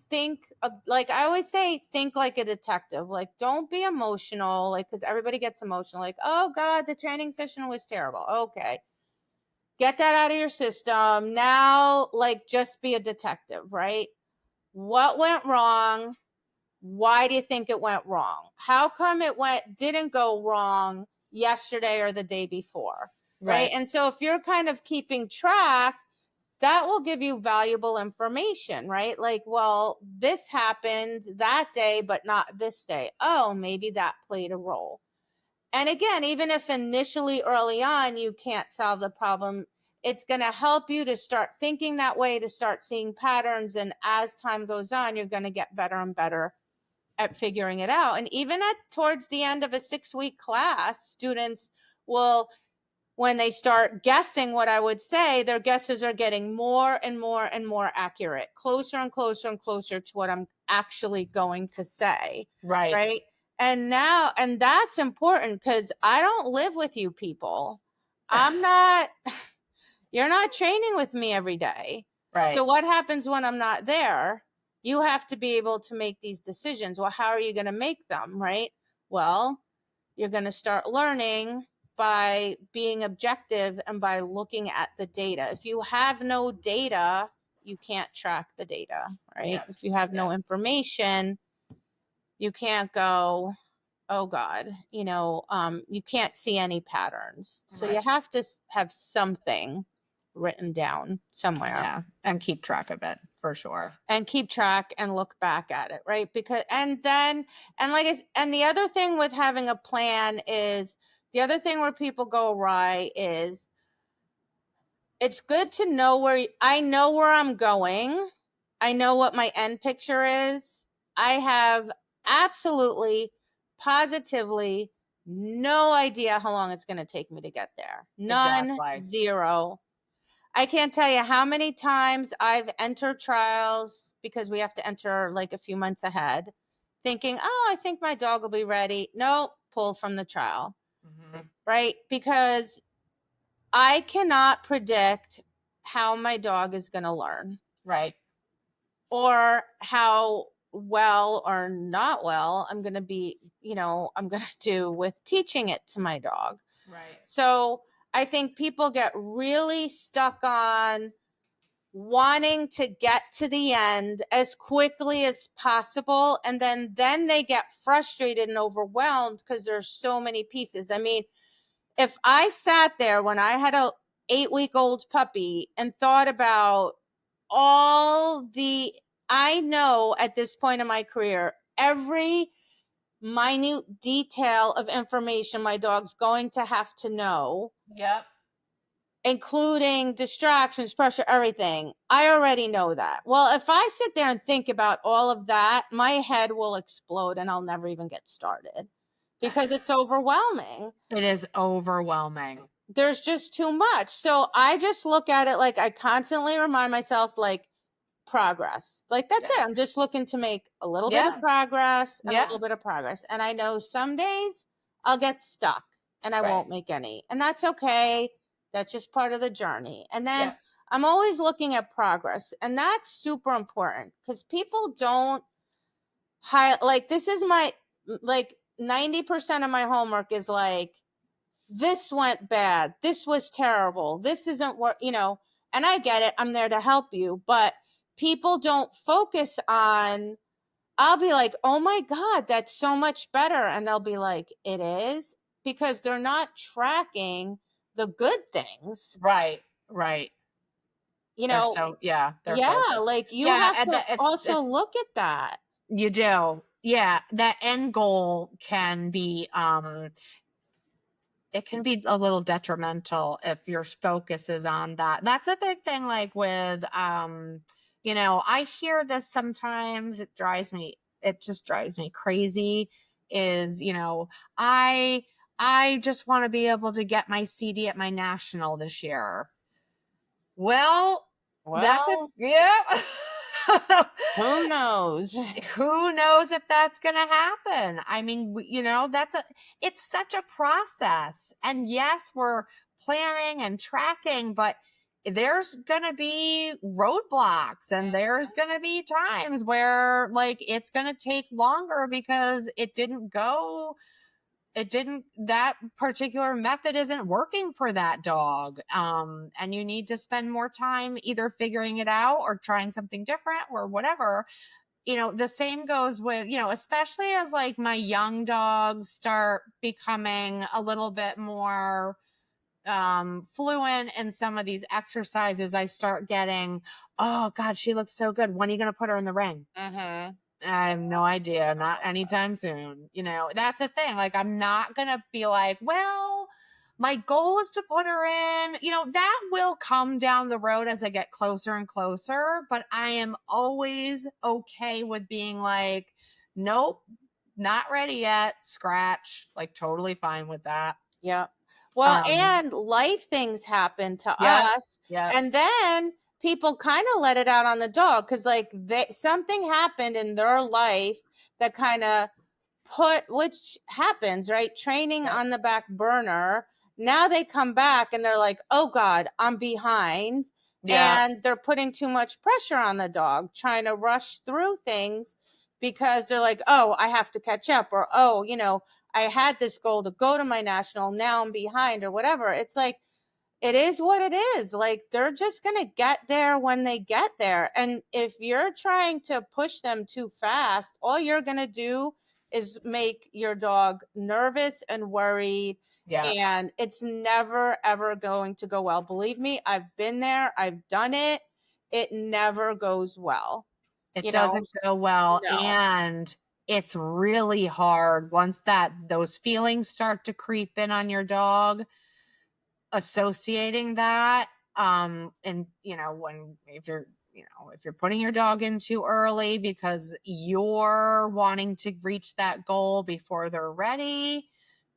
like I always say, think like a detective. Like, don't be emotional, like, because everybody gets emotional. Like, oh God, the training session was terrible. Okay. Get that out of your system. Now, like, just be a detective, right? What went wrong? Why do you think it went wrong? How come it didn't go wrong yesterday or the day before? Right. And so if you're kind of keeping track, that will give you valuable information, right? Like, well, this happened that day, but not this day. Oh, maybe that played a role. And again, even if initially early on you can't solve the problem, it's going to help you to start thinking that way, to start seeing patterns. And as time goes on, you're going to get better and better at figuring it out. And even towards the end of a 6-week class, students will, when they start guessing what I would say, their guesses are getting more and more and more accurate, closer and closer and closer to what I'm actually going to say. Right. And that's important, because I don't live with you people. You're not training with me every day. So what happens when I'm not there? You have to be able to make these decisions. Well, how are you going to make them? Right. Well, you're going to start learning by being objective and by looking at the data. If you have no data, you can't track the data, right? If you have no information, you can't go, oh God, you can't see any patterns. So you have to have something written down somewhere. Yeah, and keep track of it for sure. And keep track and look back at it, right? Because and the other thing with having a plan is, the other thing where people go awry is, it's good to know I know where I'm going. I know what my end picture is. I have absolutely, positively no idea how long it's going to take me to get there. None. Exactly. Zero. I can't tell you how many times I've entered trials, because we have to enter like a few months ahead, thinking, oh, I think my dog will be ready. Nope, pull from the trial. Right? Because I cannot predict how my dog is going to learn. Right. Or how well or not well I'm going to be, I'm going to do with teaching it to my dog. Right. So I think people get really stuck on wanting to get to the end as quickly as possible, and then they get frustrated and overwhelmed because there's so many pieces. I mean, if I sat there when I had a 8-week-old puppy and thought about I know at this point in my career, every minute detail of information my dog's going to have to know. Yep. Including distractions, pressure, everything. I already know that. Well, if I sit there and think about all of that, my head will explode and I'll never even get started, because it's overwhelming. It is overwhelming. There's just too much. So I just look at it like, I constantly remind myself, like, progress. Like, that's it. I'm just looking to make a little bit of progress and a little bit of progress. And I know some days I'll get stuck and I won't make any. And that's okay. That's just part of the journey. And then I'm always looking at progress. And that's super important, because people don't like, this is my, like, 90% of my homework is like, this went bad. This was terrible. This isn't what, and I get it. I'm there to help you. But people don't focus on, I'll be like, oh my God, that's so much better. And they'll be like, it is, because they're not tracking the good things. Right. Right. you They're know, so yeah, they're yeah, focused. like you Yeah, have and to that also it's look at that. you do. Yeah, that end goal can be, it can be a little detrimental if your focus is on that. That's a big thing, like with, I hear this sometimes, it just drives me crazy, is, I just want to be able to get my CD at my national this year. Well, that's a Well, yeah. who knows? Who knows if that's going to happen? I mean, it's such a process. And yes, we're planning and tracking, but there's going to be roadblocks and there's going to be times where like it's going to take longer because that particular method isn't working for that dog. And you need to spend more time either figuring it out or trying something different or whatever. The same goes with, especially as like my young dogs start becoming a little bit more fluent in some of these exercises, I start getting, oh God, she looks so good. When are you going to put her in the ring? Mm-hmm. I have no idea. Not anytime soon. That's a thing. Like, I'm not going to be like, well, my goal is to put her in. That will come down the road as I get closer and closer. But I am always okay with being like, nope, not ready yet. Scratch. Like, totally fine with that. Yeah. Well, Um, and life things happen to yep, us, yep, and then people kind of let it out on the dog because, like, something happened in their life that kind of which happens, right? Training yep, on the back burner. Now they come back and they're like, oh God, I'm behind. yeah, And they're putting too much pressure on the dog, trying to rush through things because they're like, oh, I have to catch up, or oh, I had this goal to go to my national. Now I'm behind, or whatever. It's like, it is what it is. Like, they're just going to get there when they get there. And if you're trying to push them too fast, all you're going to do is make your dog nervous and worried. yeah. And it's never, ever going to go well. Believe me, I've been there, I've done it. It never goes well. It You know, doesn't go well, no. and it's really hard once those feelings start to creep in on your dog, associating that, and when if you're putting your dog in too early because you're wanting to reach that goal before they're ready,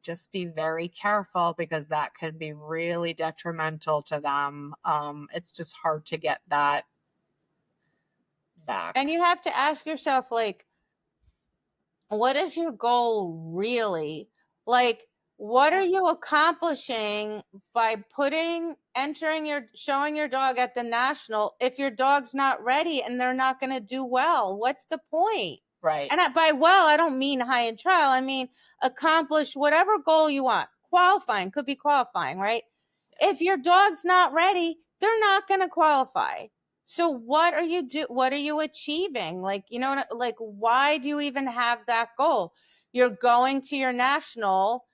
just be very careful because that could be really detrimental to them. It's just hard to get that back. And you have to ask yourself, like, what is your goal really? Like, what are you accomplishing by showing your dog at the national if your dog's not ready and they're not going to do well? What's the point? Right. And by well, I don't mean high in trial. I mean, accomplish whatever goal you want. Qualifying could be qualifying, right? If your dog's not ready, they're not going to qualify. So what are you achieving? Like, like, why do you even have that goal? You're going to your national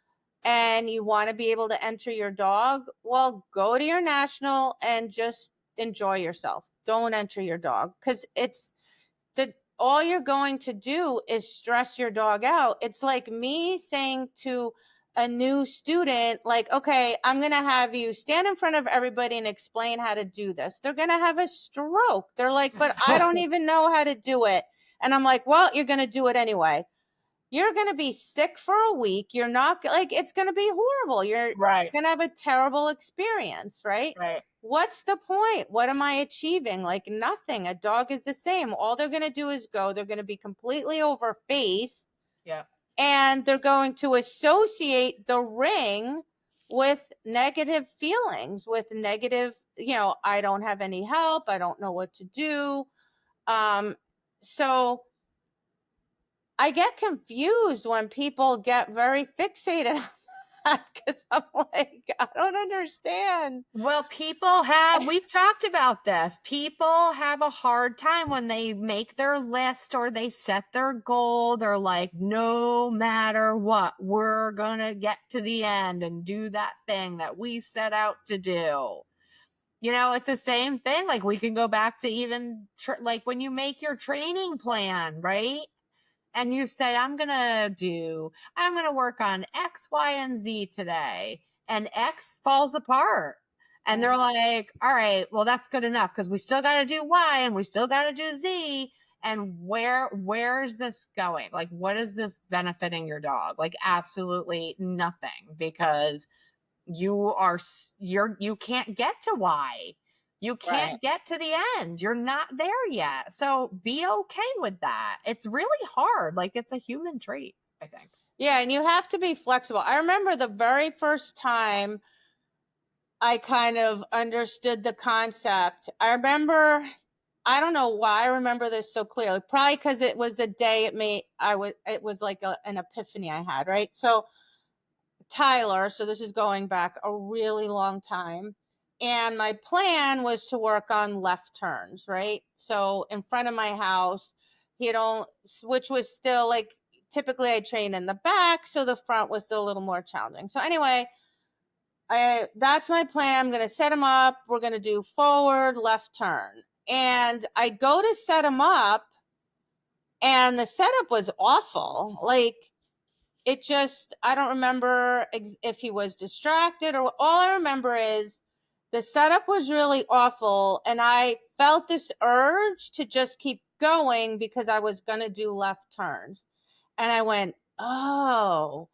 and you want to be able to enter your dog. Well, go to your national and just enjoy yourself. Don't enter your dog because it's that all you're going to do is stress your dog out. It's like me saying to a new student, like, okay, I'm going to have you stand in front of everybody and explain how to do this. They're going to have a stroke. They're like, but I don't even know how to do it. And I'm like, well, you're going to do it anyway. You're going to be sick for a week. You're not like, it's going to be horrible. You're Right. going to have a terrible experience, right? Right. What's the point? What am I achieving? Like, nothing. A dog is the same. All they're going to do is go. They're going to be completely overfaced Yeah. and they're going to associate the ring with negative feelings, with negative, I don't have any help. I don't know what to do. So I get confused when people get very fixated on that because I'm like, I don't understand. Well, we've talked about this. People have a hard time when they make their list or they set their goal. They're like, no matter what, we're going to get to the end and do that thing that we set out to do. You know, it's the same thing. Like we can go back to even like when you make your training plan, right? And you say, I'm going to work on X, Y, and Z today. And X falls apart. And they're Mhm. like, all right, well, that's good enough because we still got to do Y and we still got to do Z. And where's this going? Like, what is this benefiting your dog? Like, absolutely nothing because you can't get to Y. You Right. can't get to the end. You're not there yet. So be okay with that. It's really hard. Like it's a human trait, I think. Yeah, and you have to be flexible. I remember the very first time I kind of understood the concept. I remember, I don't know why I remember this so clearly. Probably because it was the day it was like an epiphany I had, right? So Tyler, so this is going back a really long time. And my plan was to work on left turns, right? So in front of my house, which was still like typically I train in the back, so the front was still a little more challenging. So anyway, that's my plan. I'm gonna set him up. We're gonna do forward, left turn. And I go to set him up, and the setup was awful. Like it just, I don't remember if he was distracted or all I remember is the setup was really awful. And I felt this urge to just keep going because I was going to do left turns. And I went, oh,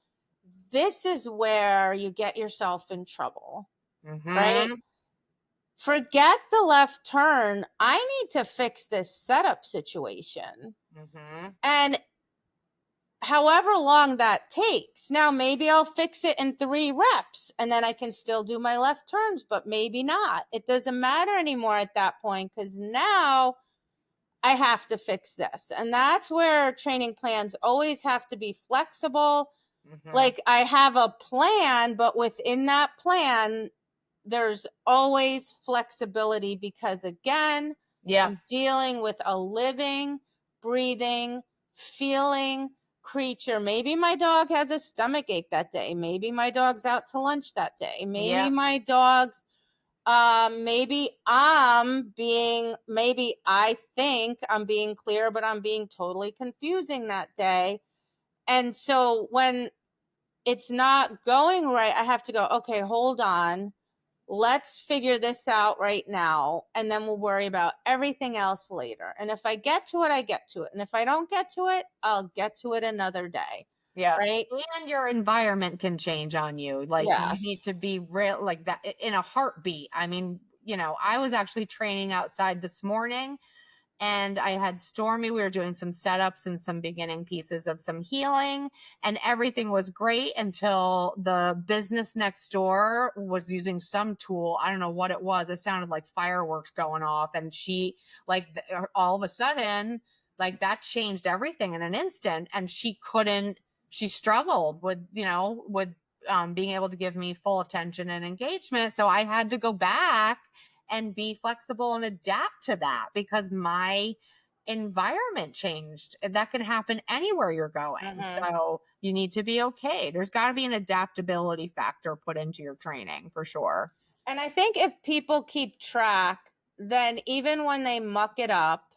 this is where you get yourself in trouble, right? Mm-hmm. Forget the left turn. I need to fix this setup situation. Mm-hmm. And however long that takes. Now, maybe I'll fix it in 3 reps and then I can still do my left turns, but maybe not. It doesn't matter anymore at that point because now I have to fix this. And that's where training plans always have to be flexible. Mm-hmm. Like I have a plan, but within that plan, there's always flexibility because, again, Yeah. I'm dealing with a living, breathing, feeling creature. Maybe my dog has a stomach ache that day. Maybe my dog's out to lunch that day. Maybe Yeah. my dog's maybe I think I'm being clear, but I'm being totally confusing that day. And so when it's not going right, I have to go, okay, hold on, let's figure this out right now, and then we'll worry about everything else later. And if I get to it, I get to it. And if I don't get to it, I'll get to it another day. Yeah. Right? And your environment can change on you. Like you need Yes. to be real like that in a heartbeat. I mean, I was actually training outside this morning and I had Stormy. We were doing some setups and some beginning pieces of some healing, and everything was great until the business next door was using some tool. I don't know what it was. It sounded like fireworks going off, and she, like, all of a sudden, like, that changed everything in an instant, and she couldn't. She struggled with, being able to give me full attention and engagement. So I had to go back and be flexible and adapt to that because my environment changed. And that can happen anywhere you're going. Mm-hmm. So you need to be okay. There's got to be an adaptability factor put into your training for sure. And I think if people keep track, then even when they muck it up,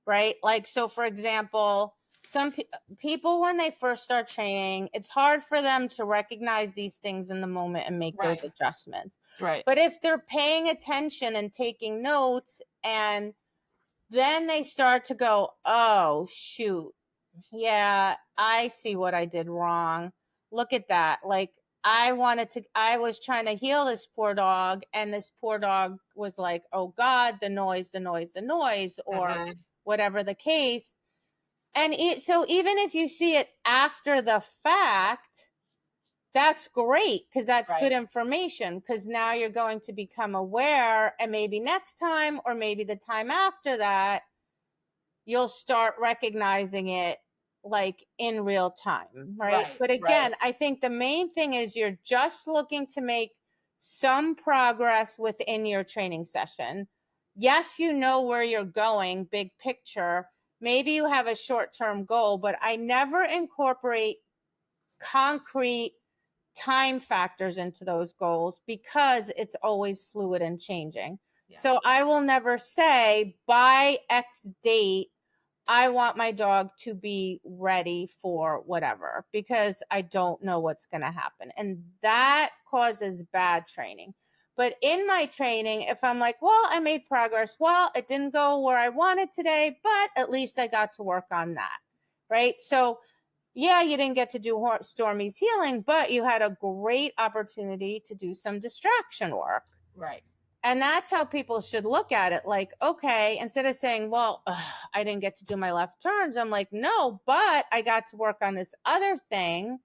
right? Like, so for example, some people, when they first start training, it's hard for them to recognize these things in the moment and make those Right. adjustments. Right. But if they're paying attention and taking notes, and then they start to go, oh, shoot, yeah, I see what I did wrong. Look at that. Like, I was trying to heal this poor dog, and this poor dog was like, oh God, the noise, the noise, the noise, or Mhm. whatever the case. And so even if you see it after the fact, that's great because that's Right. good information, because now you're going to become aware, and maybe next time or maybe the time after that, you'll start recognizing it like in real time, right? Right. But Right. again, I think the main thing is you're just looking to make some progress within your training session. Yes, you know where you're going, big picture. Maybe you have a short term goal, but I never incorporate concrete time factors into those goals because it's always fluid and changing. Yeah. So I will never say by X date, I want my dog to be ready for whatever because I don't know what's going to happen. And that causes bad training. But in my training, if I'm like, well, I made progress, well, it didn't go where I wanted today, but at least I got to work on that. Right. So, yeah, you didn't get to do Stormy's healing, but you had a great opportunity to do some distraction work. Right. And that's how people should look at it. Like, okay, instead of saying, well, I didn't get to do my left turns, I'm like, no, but I got to work on this other thing.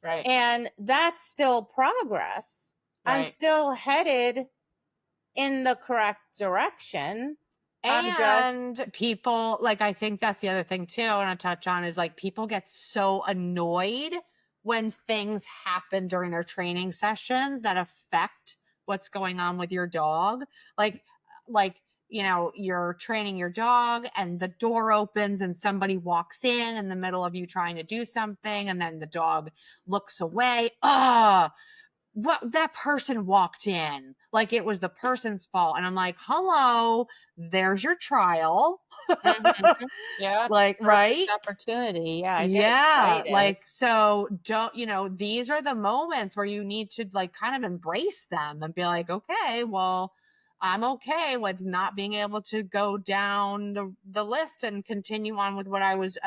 Right. And that's still progress. I'm Right. still headed in the correct direction. And people, like, I think that's the other thing too, I want to touch on is like people get so annoyed when things happen during their training sessions that affect what's going on with your dog. Like, you know, you're training your dog and the door opens and somebody walks in the middle of you trying to do something, and then the dog looks away. What, that person walked in like it was the person's fault, and I'm like, hello, there's your trial. Mm-hmm. Yeah. Like, Perfect right? opportunity. Yeah. I get Yeah, excited. like, so don't, you know, these are the moments where you need to like kind of embrace them and be like, okay, well, I'm okay with not being able to go down the list and continue on with what I was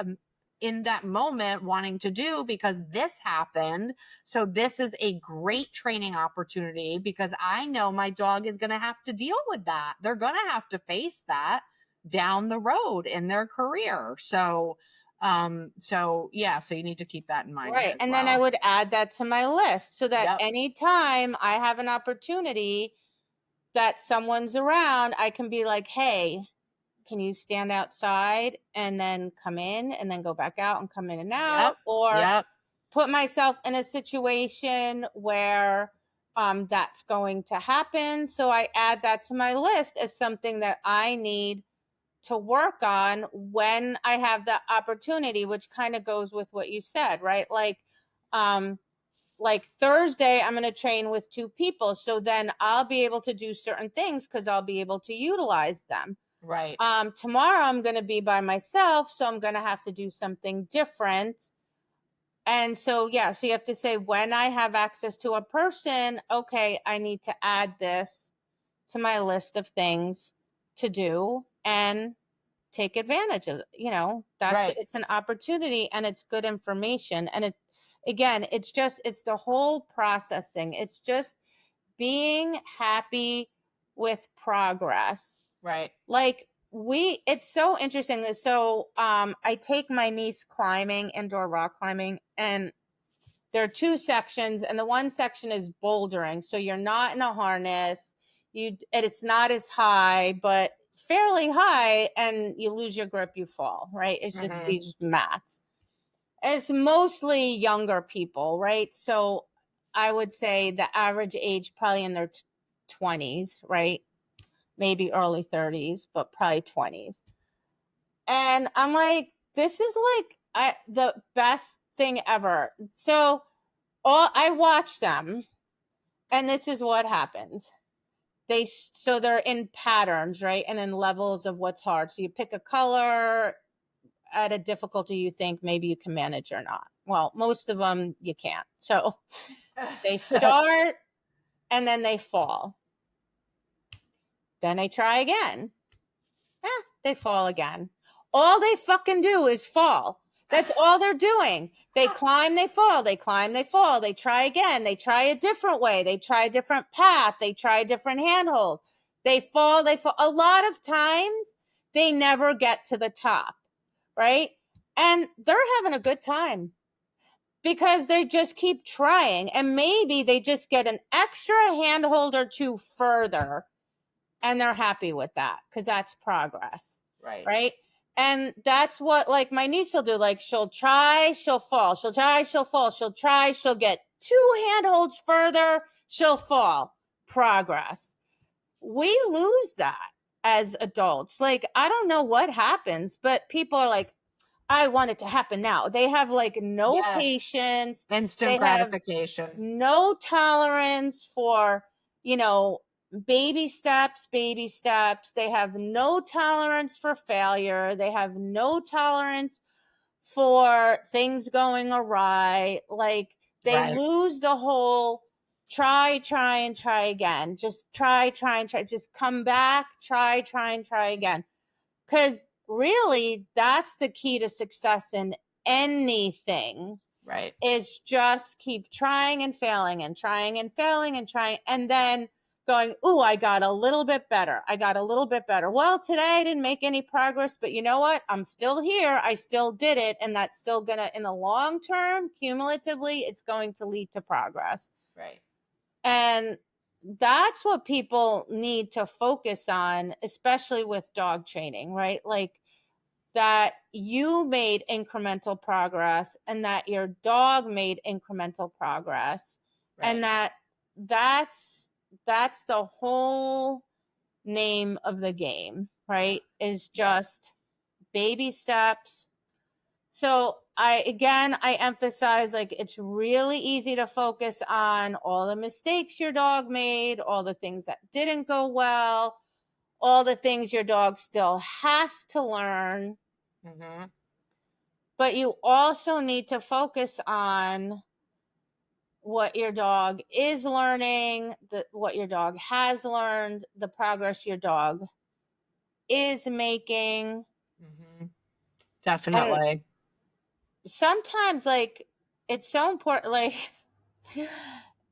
in that moment wanting to do because this happened. So this is a great training opportunity because I know my dog is going to have to deal with that. They're going to have to face that down the road in their career. So yeah, so you need to keep that in mind Right. as And then I well. would add that to my list so that Yep. anytime I have an opportunity that someone's around, I can be like, hey, can you stand outside and then come in and then go back out and come in and Yep. out? Or Yep. put myself in a situation where that's going to happen. So I add that to my list as something that I need to work on when I have the opportunity, which kind of goes with what you said, right? Um, like Thursday, I'm going to train with 2 people. So then I'll be able to do certain things because I'll be able to utilize them. Right. Tomorrow I'm going to be by myself. So I'm going to have to do something different. And so, yeah, so you have to say when I have access to a person, okay, I need to add this to my list of things to do and take advantage of it. You know, Right. it's an opportunity and it's good information. And it, again, it's the whole process thing. It's just being happy with progress. Right. Like it's so interesting. So I take my niece climbing, indoor rock climbing, and there are 2 sections, and the one section is bouldering. So you're not in a harness, and it's not as high, but fairly high, and you lose your grip, you fall, right? It's just Mhm. these mats. It's mostly younger people, right? So I would say the average age probably in their 20s, right? Maybe early 30s, but probably 20s. And I'm like, this is like the best thing ever. So I watch them, and this is what happens. They're in patterns, right? And in levels of what's hard. So you pick a color at a difficulty you think maybe you can manage or not. Well, most of them you can't. So they start and then they fall. Then they try again. They fall again. All they fucking do is fall. That's all they're doing. They climb, they fall, they climb, they fall, they try again, they try a different way, they try a different path, they try a different handhold. They fall, they fall. A lot of times they never get to the top, right? And they're having a good time because they just keep trying. And maybe they just get an extra handhold or 2 further, and they're happy with that because that's progress. Right. Right. And that's what like my niece will do. Like she'll try, she'll fall, she'll try, she'll fall, she'll try, she'll get 2 handholds further, she'll fall. Progress. We lose that as adults. Like, I don't know what happens, but people are like, I want it to happen now. They have like no Yes. patience. Instant They have gratification. no tolerance for, you know, baby steps, baby steps. They have no tolerance for failure. They have no tolerance for things going awry. Like they Right. lose the whole try, and try again. Just try, and try. Just come back, try, and try again. Because really, that's the key to success in anything Right. is just keep trying and failing and trying and failing and trying and then going, ooh, I got a little bit better. I got a little bit better. Well, today I didn't make any progress, but you know what? I'm still here. I still did it. And that's still going to, in the long term, cumulatively, it's going to lead to progress. Right. And that's what people need to focus on, especially with dog training, right? Like, that you made incremental progress and that your dog made incremental progress and Right. that's the whole name of the game, right? Is Yeah. just baby steps. So I emphasize, like, it's really easy to focus on all the mistakes your dog made, all the things that didn't go well, all the things your dog still has to learn. Mm-hmm. But you also need to focus on what your dog is learning, what your dog has learned, the progress your dog is making. Mm-hmm. And Definitely. sometimes, like, it's so important, like,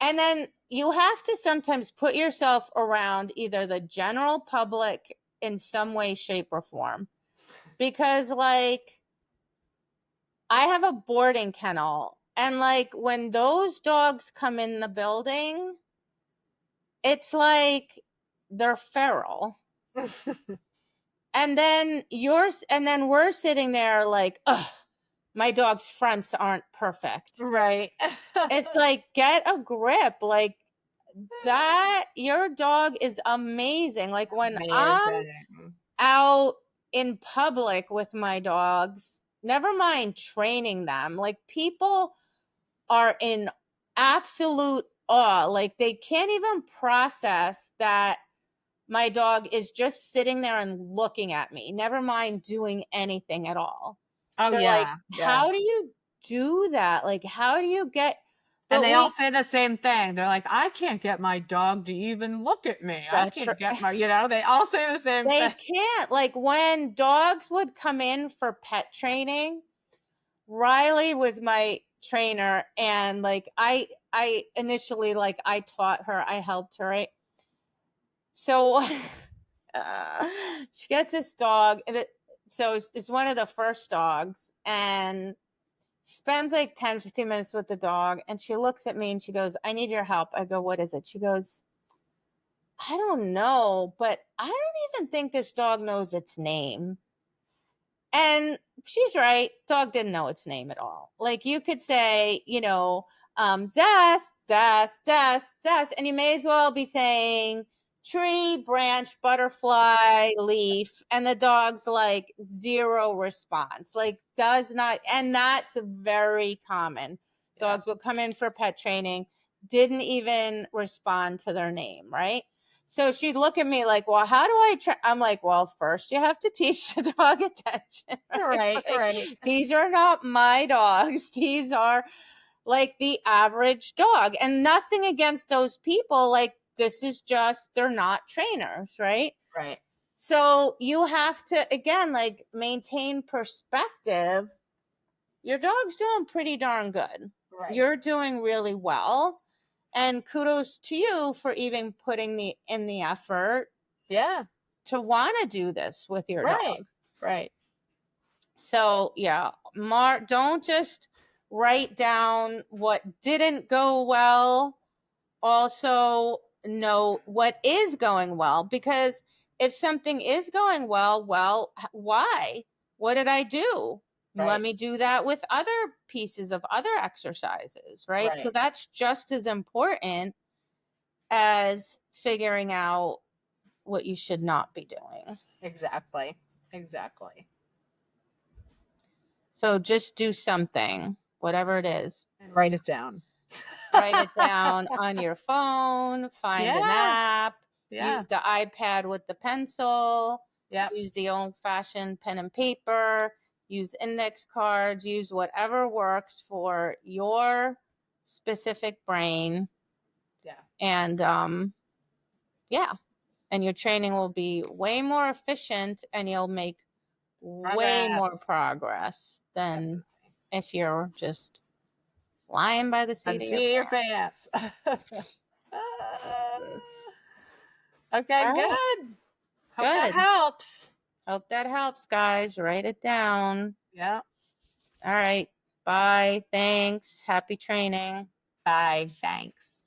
and then you have to sometimes put yourself around either the general public in some way, shape, or form. Because, like, I have a boarding kennel, and like when those dogs come in the building, it's like they're feral. And then we're sitting there like, ugh, my dog's fronts aren't perfect. Right. It's like, get a grip. Like, that your dog is amazing. Like, when I'm Amazing. out in public with my dogs, never mind training them, like, people are in absolute awe. Like, they can't even process that my dog is just sitting there and looking at me, never mind doing anything at all. Oh They're like, yeah. Yeah. how do you do that? Like, how do you get, And but they all we, say the same thing. They're like, I can't get my dog to even look at me. I that's can't right. get my, they all say the same They thing. can't. Like, when dogs would come in for pet training, Riley was my trainer, and like I initially, like, I taught her, I helped her, right? So she gets this dog, and it's one of the first dogs, and she spends like 10-15 minutes with the dog, and she looks at me and she goes, I need your help. I go, what is it? She goes, I don't know, but I don't even think this dog knows its name. And she's right. Dog didn't know its name at all. Like, you could say, zest, zest, zest, zest, and you may as well be saying tree, branch, butterfly, leaf, and the dog's like zero response. Like, does not, and that's very common. Yeah. Dogs will come in for pet training, didn't even respond to their name, right? So she'd look at me like, well, how do I try? I'm like, well, first you have to teach the dog attention. Right? Right. Like, Right. these are not my dogs. These are like the average dog. And nothing against those people. Like, this is just, they're not trainers, right? Right. So you have to, again, like, maintain perspective. Your dog's doing pretty darn good. Right. You're doing really well. And kudos to you for even putting in the effort Yeah. to want to do this with your Right. dog. Right. So yeah, don't just write down what didn't go well. Also know what is going well, because if something is going well, why? What did I do? Let Right. me do that with other pieces of other exercises, right? So Right. that's just as important as figuring out what you should not be doing. Exactly. Exactly. So just do something, whatever it is. And write it down. Write it down on your phone, find an Yeah. app, Yeah. use the iPad with the pencil, Yep. use the old-fashioned pen and paper, use index cards, use whatever works for your specific brain. Yeah. And yeah, and your training will be way more efficient and you'll make way more progress than if you're just flying by the seat of your Unsee your pants. pants. Okay, All right, good. Hope that good. helps. Hope that helps, guys. Write it down. Yeah. All right. Bye. Thanks. Happy training. Bye. Thanks.